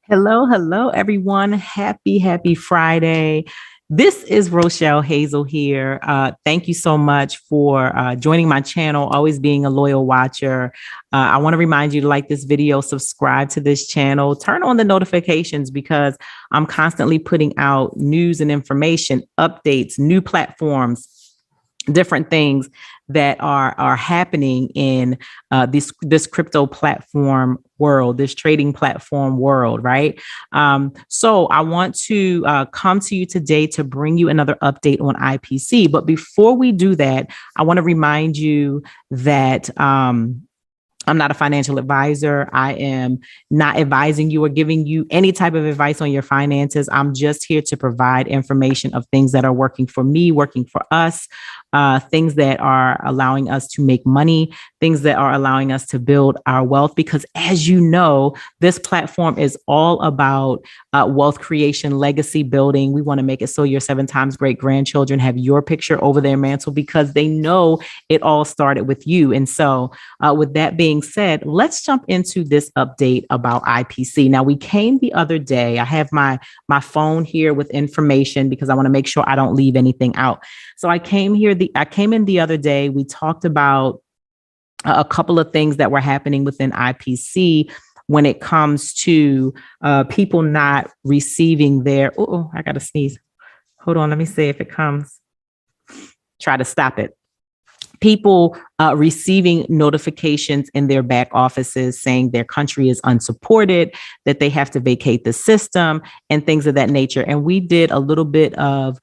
Hello, hello, everyone. Happy Friday. This is Rochelle Hazel here. Thank you so much for joining my channel, always being a loyal watcher. I want to remind you to like this video, subscribe to this channel, turn on the notifications because I'm constantly putting out news and information, updates, new platforms, different things that are happening in this crypto platform world, this trading platform world, right? So I want to come to you today to bring you another update on IPC. But before we do that, I want to remind you that I'm not a financial advisor. I am not advising you or giving you any type of advice on your finances. I'm just here to provide information of things that are working for me, working for us, things that are allowing us to make money, things that are allowing us to build our wealth. Because as you know, this platform is all about wealth creation, legacy building. We want to make it so your 7 times great grandchildren have your picture over their mantle because they know it all started with you. And so with that being said, let's jump into this update about IPC. Now, we came the other day. I have my phone here with information because I want to make sure I don't leave anything out. So I came in the other day. We talked about a couple of things that were happening within IPC when it comes to people not receiving their, I got to sneeze. Hold on. Let me see if it comes. Try to stop it. People receiving notifications in their back offices saying their country is unsupported, that they have to vacate the system and things of that nature. And we did a little bit of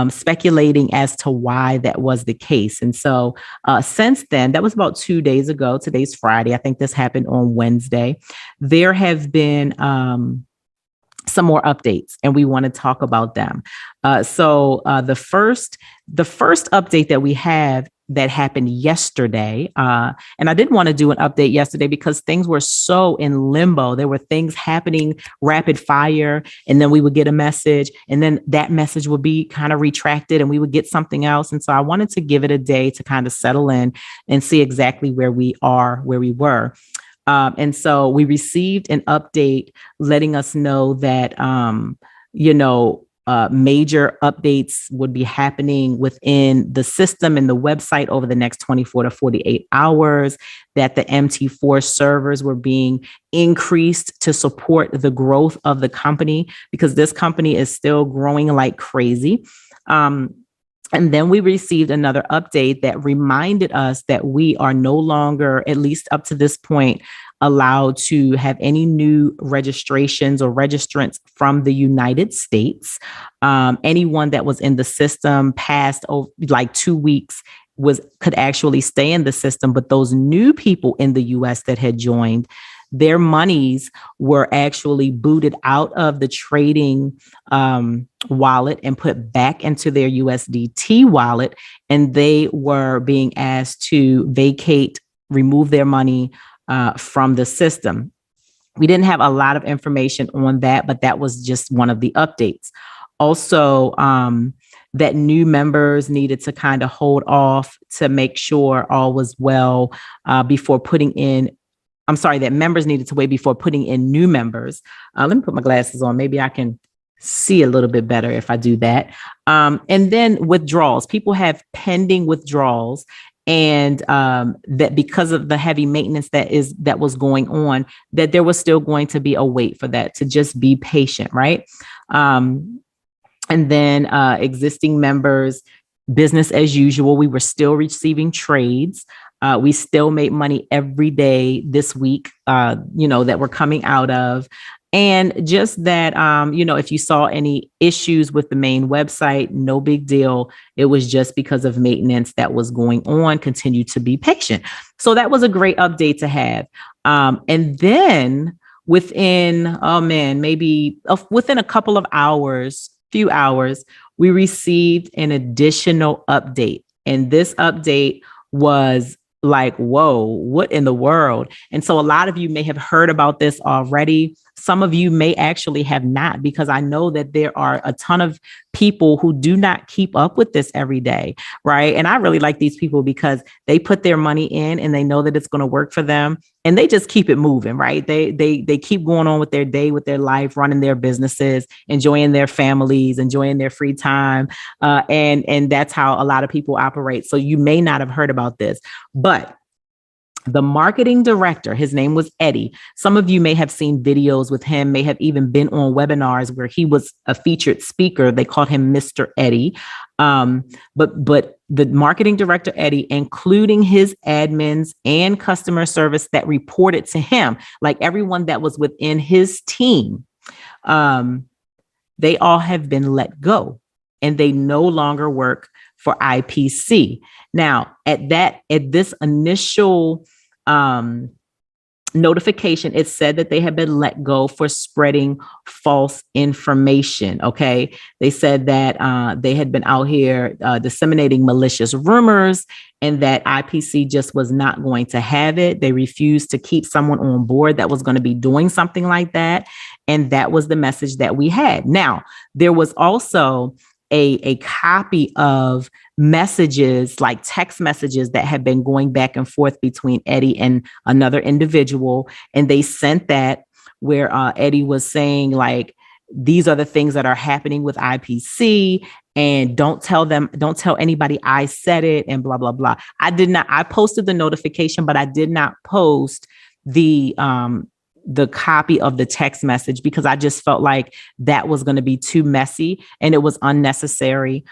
speculating as to why that was the case. And so since then, that was about 2 days ago. Today's Friday. I think this happened on Wednesday. There have been some more updates, and we want to talk about them. So the first update that we have that happened yesterday. And I didn't want to do an update yesterday because things were so in limbo. There were things happening rapid fire, and then we would get a message, and then that message would be kind of retracted and we would get something else. And so I wanted to give it a day to kind of settle in and see exactly where we were. And so we received an update letting us know that, major updates would be happening within the system and the website over the next 24 to 48 hours, that the MT4 servers were being increased to support the growth of the company because this company is still growing like crazy. And then we received another update that reminded us that we are no longer, at least up to this point, allowed to have any new registrations or registrants from the United States. Anyone that was in the system past like 2 weeks could actually stay in the system, but those new people in the US that had joined, their monies were actually booted out of the trading wallet and put back into their USDT wallet, and they were being asked to remove their money from the system. We didn't have a lot of information on that, but that was just one of the updates. Also, that new members needed to kind of hold off to make sure all was well before putting in. I'm sorry, that members needed to wait before putting in new members. Let me put my glasses on. Maybe I can see a little bit better if I do that. And then withdrawals. People have pending withdrawals. And that because of the heavy maintenance that was going on, that there was still going to be a wait for that, to just be patient, right? And then existing members, business as usual. We were still receiving trades. We still made money every day this week, that we're coming out of. And just that, if you saw any issues with the main website, no big deal. It was just because of maintenance that was going on. Continue to be patient. So that was a great update to have. And then within a couple of few hours, we received an additional update. And this update was like, whoa, what in the world? And so a lot of you may have heard about this already. Some of you may actually have not, because I know that there are a ton of people who do not keep up with this every day, right? And I really like these people because they put their money in and they know that it's going to work for them. and they just keep it moving, right? They keep going on with their day, with their life, running their businesses, enjoying their families, enjoying their free time. And that's how a lot of people operate. So you may not have heard about this, but the marketing director, his name was Eddie. Some of you may have seen videos with him, may have even been on webinars where he was a featured speaker. They called him Mr. Eddie. But the marketing director, Eddie, including his admins and customer service that reported to him, like everyone that was within his team, they all have been let go and they no longer work for IPC. Now, at this initial notification, it said that they had been let go for spreading false information. Okay. They said that they had been out here disseminating malicious rumors and that IPC just was not going to have it. They refused to keep someone on board that was going to be doing something like that. And that was the message that we had. Now, there was also a copy of messages, like text messages that had been going back and forth between Eddie and another individual. And they sent that where Eddie was saying, like, these are the things that are happening with IPC, and don't tell anybody I said it, and blah, blah, blah. I posted the notification, but I did not post the copy of the text message because I just felt like that was going to be too messy and it was unnecessary.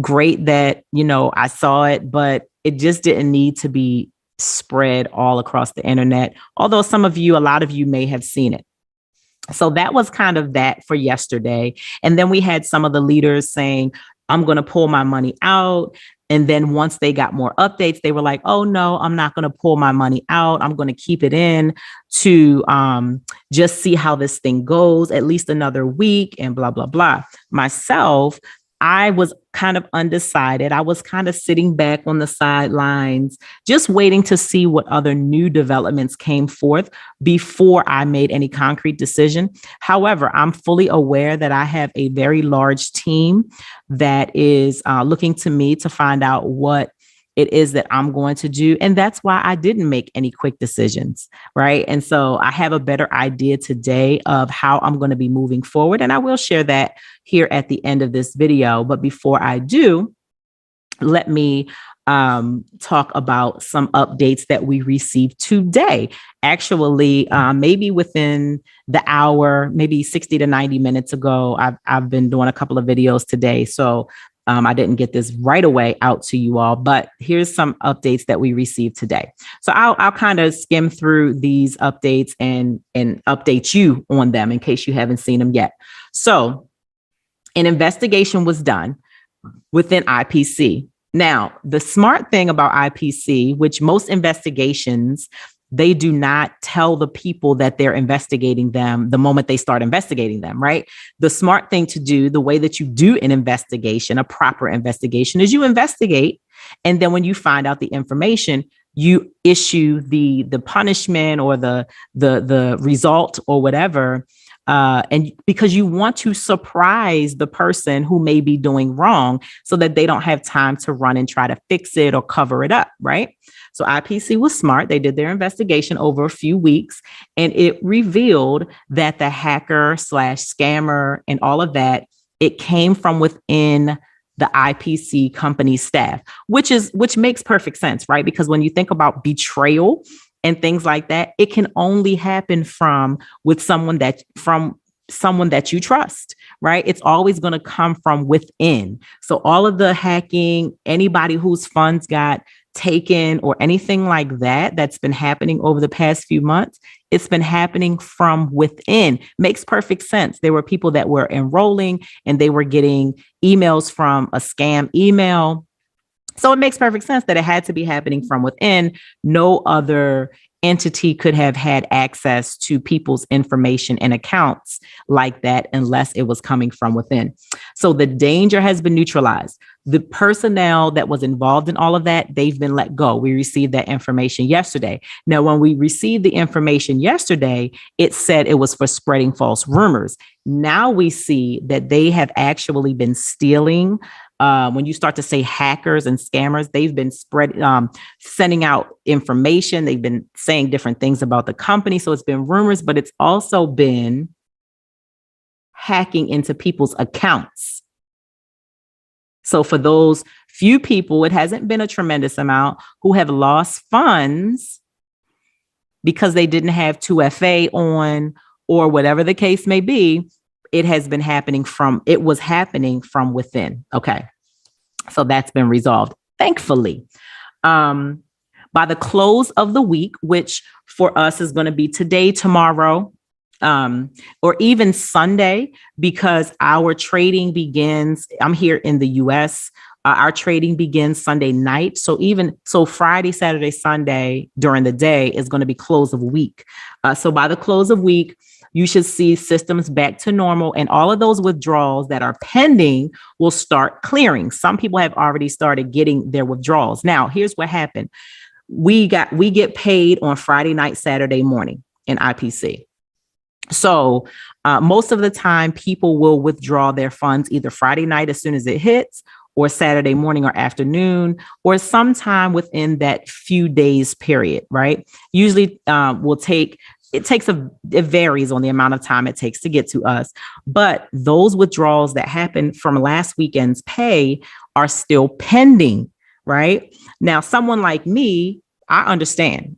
Great that, I saw it, but it just didn't need to be spread all across the internet. Although a lot of you may have seen it. So that was kind of that for yesterday. And then we had some of the leaders saying, I'm going to pull my money out. And then once they got more updates, they were like, oh, no, I'm not going to pull my money out. I'm going to keep it in to just see how this thing goes, at least another week and blah, blah, blah. Myself, I was kind of undecided. I was kind of sitting back on the sidelines, just waiting to see what other new developments came forth before I made any concrete decision. However, I'm fully aware that I have a very large team that is looking to me to find out what it is that I'm going to do. And that's why I didn't make any quick decisions, right? And so I have a better idea today of how I'm going to be moving forward. And I will share that here at the end of this video. But before I do, let me talk about some updates that we received today. Actually, maybe within the hour, maybe 60 to 90 minutes ago, I've been doing a couple of videos today. So I didn't get this right away out to you all, but here's some updates that we received today. So I'll kind of skim through these updates and update you on them in case you haven't seen them yet. So an investigation was done within IPC. Now, the smart thing about IPC, which most investigations, they do not tell the people that they're investigating them the moment they start investigating them, right? The smart thing to do, the way that you do an investigation, a proper investigation, is you investigate. And then when you find out the information, you issue the punishment or the result or whatever. And because you want to surprise the person who may be doing wrong so that they don't have time to run and try to fix it or cover it up, right? So IPC was smart. They did their investigation over a few weeks, and it revealed that the hacker / scammer and all of that, it came from within the IPC company staff, which makes perfect sense, right? Because when you think about betrayal and things like that, it can only happen from someone that you trust, right? It's always going to come from within. So all of the hacking, anybody whose funds got taken or anything like that, that's been happening over the past few months, it's been happening from within. Makes perfect sense. There were people that were enrolling and they were getting emails from a scam email. So it makes perfect sense that it had to be happening from within. No other entity could have had access to people's information and accounts like that unless it was coming from within. So the danger has been neutralized. The personnel that was involved in all of that, they've been let go. We received that information yesterday. Now, when we received the information yesterday, it said it was for spreading false rumors. Now we see that they have actually been stealing when you start to say hackers and scammers, they've been sending out information. They've been saying different things about the company. So it's been rumors, but it's also been hacking into people's accounts. So for those few people, it hasn't been a tremendous amount, who have lost funds because they didn't have 2FA on or whatever the case may be. It was happening from within. Okay. So that's been resolved, thankfully. By the close of the week, which for us is going to be today, tomorrow, or even Sunday, because our trading begins, I'm here in the US, our trading begins Sunday night. So Friday, Saturday, Sunday during the day is going to be close of week. So by the close of week, you should see systems back to normal, and all of those withdrawals that are pending will start clearing. Some people have already started getting their withdrawals. Now, here's what happened. We get paid on Friday night, Saturday morning in IPC. So most of the time, people will withdraw their funds either Friday night as soon as it hits, or Saturday morning or afternoon, or sometime within that few days period, right? Usually it varies on the amount of time it takes to get to us. But those withdrawals that happened from last weekend's pay are still pending, right? Now, someone like me, I understand.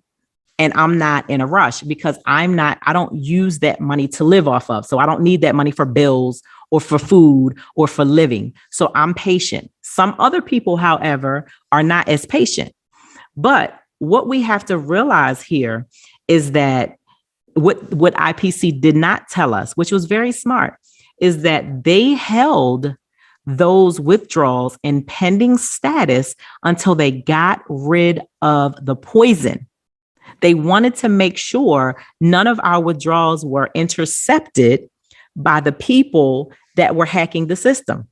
And I'm not in a rush because I don't use that money to live off of. So I don't need that money for bills or for food or for living. So I'm patient. Some other people, however, are not as patient. But what we have to realize here is that what IPC did not tell us, which was very smart, is that they held those withdrawals in pending status until they got rid of the poison. They wanted to make sure none of our withdrawals were intercepted by the people that were hacking the system.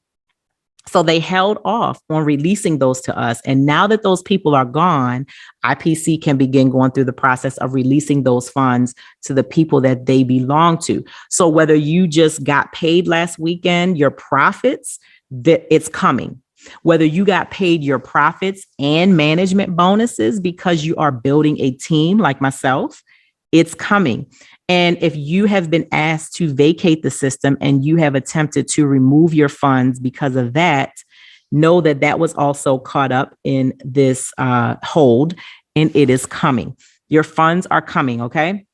So they held off on releasing those to us. And now that those people are gone, IPC can begin going through the process of releasing those funds to the people that they belong to. So whether you just got paid last weekend, your profits, it's coming. Whether you got paid your profits and management bonuses because you are building a team like myself, it's coming. And if you have been asked to vacate the system and you have attempted to remove your funds because of that, know that that was also caught up in this hold, and it is coming. Your funds are coming, okay?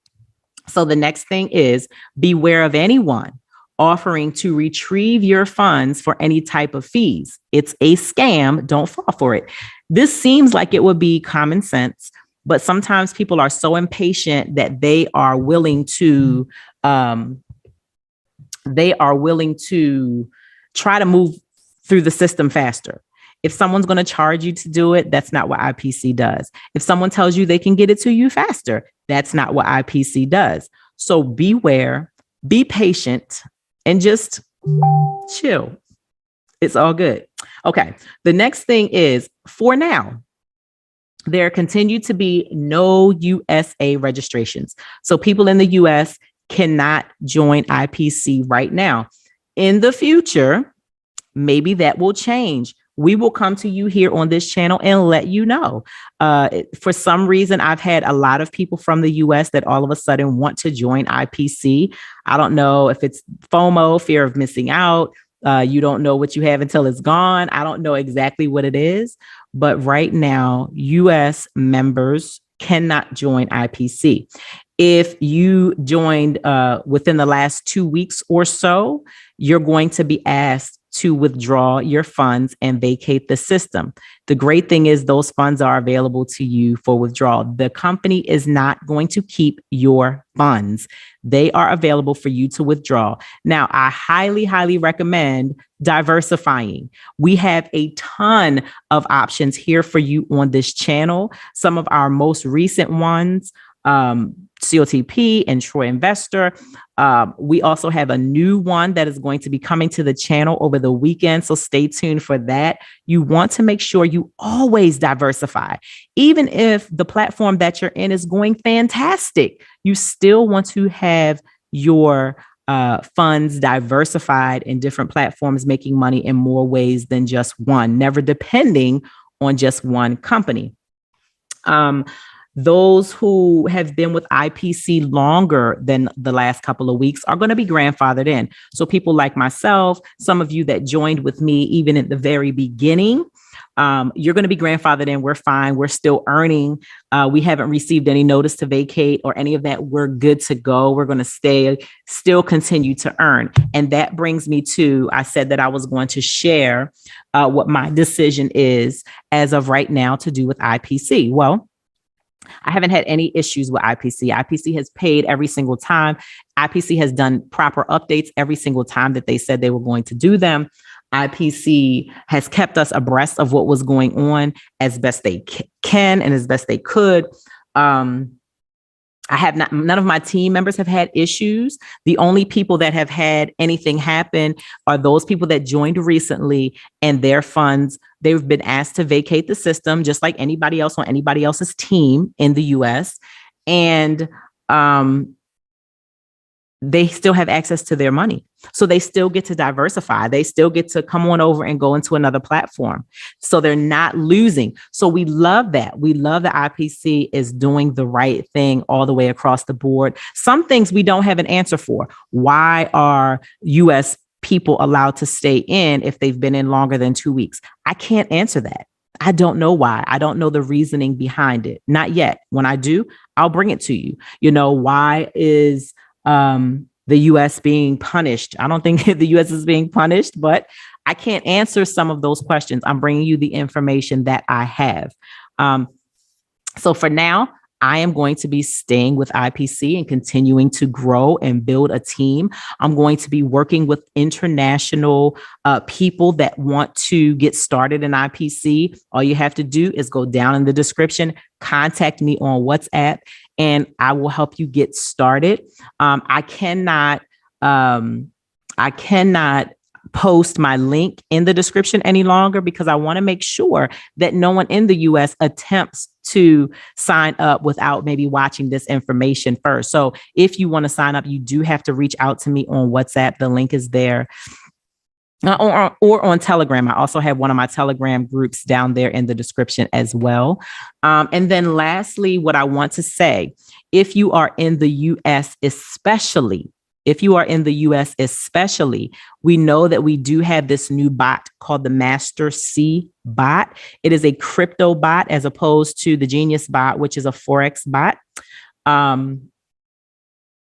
So the next thing is beware of anyone offering to retrieve your funds for any type of fees. It's a scam. Don't fall for it. This seems like it would be common sense, but sometimes people are so impatient that they are willing to try to move through the system faster. If someone's going to charge you to do it, that's not what IPC does. If someone tells you they can get it to you faster, that's not what IPC does. So beware, be patient, and just chill. It's all good. Okay. The next thing is, for now, there continue to be no USA registrations. So people in the US cannot join IPC right now. In the future, maybe that will change. We will come to you here on this channel and let you know. For some reason, I've had a lot of people from the US that all of a sudden want to join IPC. I don't know if it's FOMO, fear of missing out. You don't know what you have until it's gone. I don't know exactly what it is. But right now, US members cannot join IPC. If you joined within the last 2 weeks or so, you're going to be asked to withdraw your funds and vacate the system. The great thing is those funds are available to you for withdrawal. The company is not going to keep your funds. They are available for you to withdraw. Now, I highly, highly recommend diversifying. We have a ton of options here for you on this channel. Some of our most recent ones, COTP and Troy Investor. We also have a new one that is going to be coming to the channel over the weekend. So stay tuned for that. You want to make sure you always diversify. Even if the platform that you're in is going fantastic, you still want to have your funds diversified in different platforms, making money in more ways than just one, never depending on just one company. Those who have been with IPC longer than the last couple of weeks are going to be grandfathered in. So people like myself, some of you that joined with me even at the very beginning, you're going to be grandfathered in. We're fine. We're still earning. We haven't received any notice to vacate or any of that. We're good to go. We're going to still continue to earn. And that brings me to, I said that I was going to share what my decision is as of right now to do with IPC. Well, I haven't had any issues with IPC. IPC has paid every single time. IPC has done proper updates every single time that they said they were going to do them. IPC has kept us abreast of what was going on as best they can and as best they could. None of my team members have had issues. The only people that have had anything happen are those people that joined recently and their funds. They've been asked to vacate the system just like anybody else on anybody else's team in the US. And they still have access to their money. So they still get to diversify. They still get to come on over and go into another platform. So they're not losing. So we love that. We love that IPC is doing the right thing all the way across the board. Some things we don't have an answer for. Why are US people allowed to stay in if they've been in longer than 2 weeks? I can't answer that. I don't know why. I don't know the reasoning behind it. Not yet. When I do, I'll bring it to you. You know, why is the US being punished? I don't think the US is being punished, but I can't answer some of those questions. I'm bringing you the information that I have. So for now, I am going to be staying with IPC and continuing to grow and build a team. I'm going to be working with international people that want to get started in IPC. All you have to do is go down in the description, contact me on WhatsApp, and I will help you get started. I cannot post my link in the description any longer because I want to make sure that no one in the US attempts to sign up without maybe watching this information first. So if you want to sign up, you do have to reach out to me on WhatsApp. The link is there. Or on Telegram. I also have one of my Telegram groups down there in the description as well. And then lastly, what I want to say, if you are in the US especially, we know that we do have this new bot called the Master C bot. It is a crypto bot as opposed to the Genius bot, which is a Forex bot.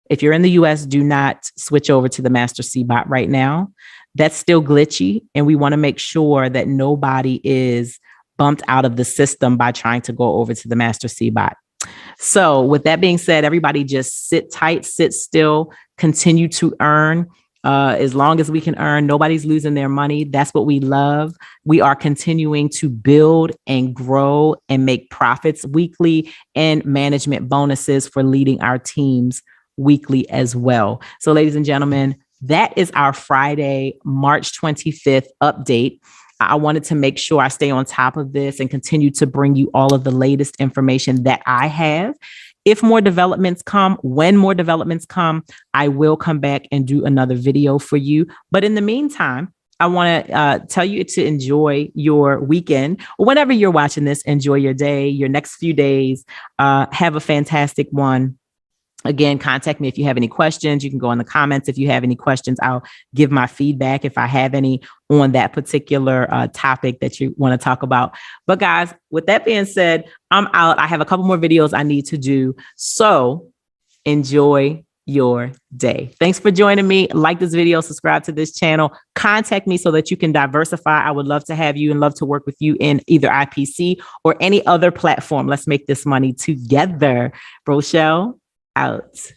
If you're in the US, do not switch over to the Master C bot right now. That's still glitchy, and we want to make sure that nobody is bumped out of the system by trying to go over to the Master C bot. So with that being said, everybody just sit tight, sit still, continue to earn. As long as we can earn, nobody's losing their money. That's what we love. We are continuing to build and grow and make profits weekly and management bonuses for leading our teams weekly as well. So ladies and gentlemen, that is our Friday, March 25th update. I wanted to make sure I stay on top of this and continue to bring you all of the latest information that I have. If more developments come, when more developments come, I will come back and do another video for you. But in the meantime, I want to tell you to enjoy your weekend. Whenever you're watching this, enjoy your day, your next few days. Have a fantastic one. Again, contact me if you have any questions. You can go in the comments. If you have any questions, I'll give my feedback if I have any on that particular topic that you want to talk about. But guys, with that being said, I'm out. I have a couple more videos I need to do. So enjoy your day. Thanks for joining me. Like this video, subscribe to this channel, contact me so that you can diversify. I would love to have you and love to work with you in either IPC or any other platform. Let's make this money together. Rochelle out.